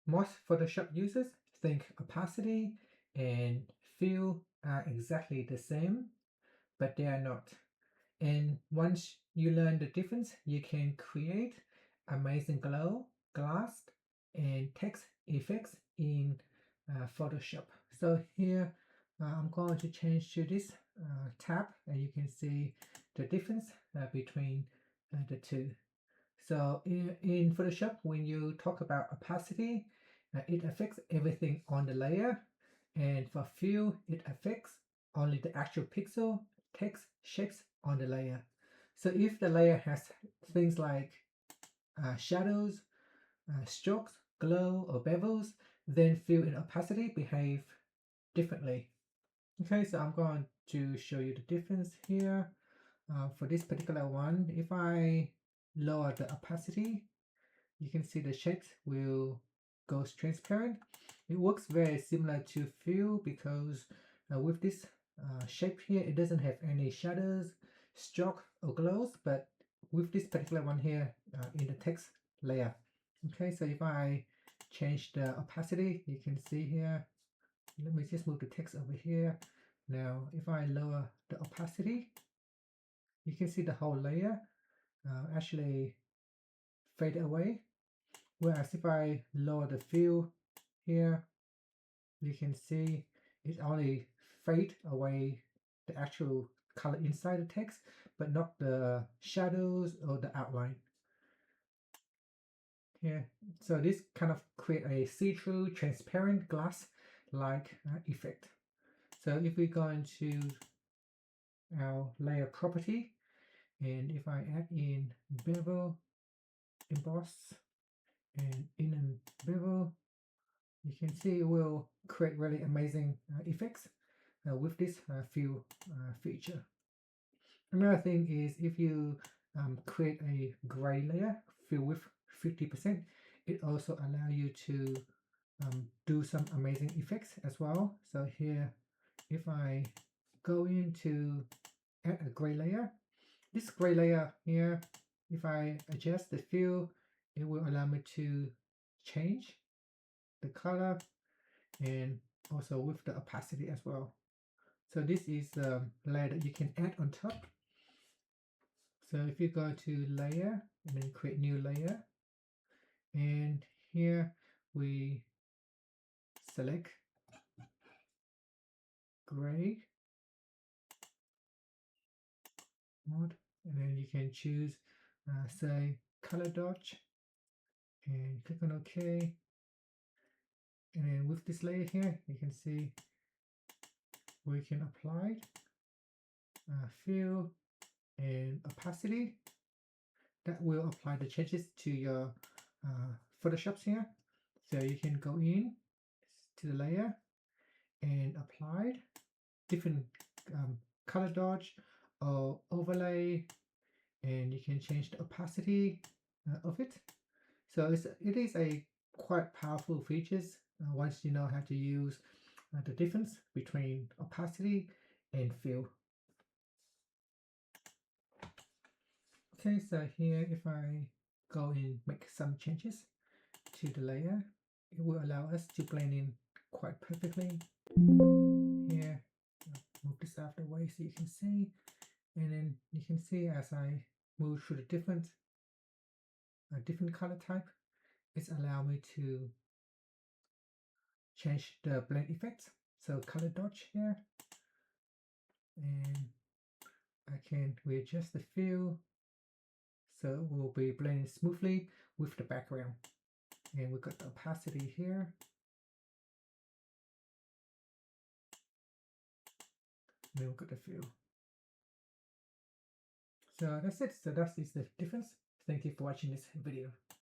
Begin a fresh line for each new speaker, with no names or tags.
most Photoshop users think opacity and fill are exactly the same, but they are not. And once you learn the difference, you can create amazing glow, glass, and text effects in Photoshop. So here I'm going to change to this tab, and you can see the difference between the two. So in Photoshop, when you talk about opacity, it affects everything on the layer, and for fill, it affects only the actual pixel, text, shapes on the layer. So if the layer has things like shadows, strokes, glow, or bevels, then fill and opacity behave differently. Okay, so I'm going to show you the difference here. For this particular one, if I lower the opacity, you can see the shapes will go transparent. It works very similar to fill because with this shape here, it doesn't have any shadows, stroke, or glows, but with this particular one here in the text layer. Okay, so if I change the opacity, you can see here, let me just move the text over here. Now, if I lower the opacity, you can see the whole layer actually fade away. Whereas if I lower the fill here, you can see it only fade away the actual color inside the text, but not the shadows or the outline. Here, so this kind of create a see-through transparent glass-like effect. So if we go into our layer property, and if I add in bevel, emboss, and in bevel, you can see it will create really amazing effects with this fill feature. Another thing is if you create a gray layer, fill with 50%, it also allows you to do some amazing effects as well. So here, if I go into add a gray layer, this gray layer here, if I adjust the fill, it will allow me to change the color and also with the opacity as well. So this is a layer that you can add on top. So if you go to layer and then create new layer, and here we select gray mode, and then you can choose say color dodge and click on OK. And then with this layer here, you can see we can apply fill and opacity. That will apply the changes to your Photoshops here. So you can go in to the layer and apply different color dodge or overlay, and you can change the opacity of it. So it is a quite powerful features once you know how to use the difference between opacity and fill. Okay, so here if I go and make some changes to the layer, it will allow us to blend in quite perfectly. Here, move this out of the way so you can see, and then you can see as I move through the different color type, it's allow me to change the blend effects. So color dodge here, and I can readjust the fill so it will be blending smoothly with the background. And we've got the opacity here. And then we've got the fill. So that's it. So that is the difference. Thank you for watching this video.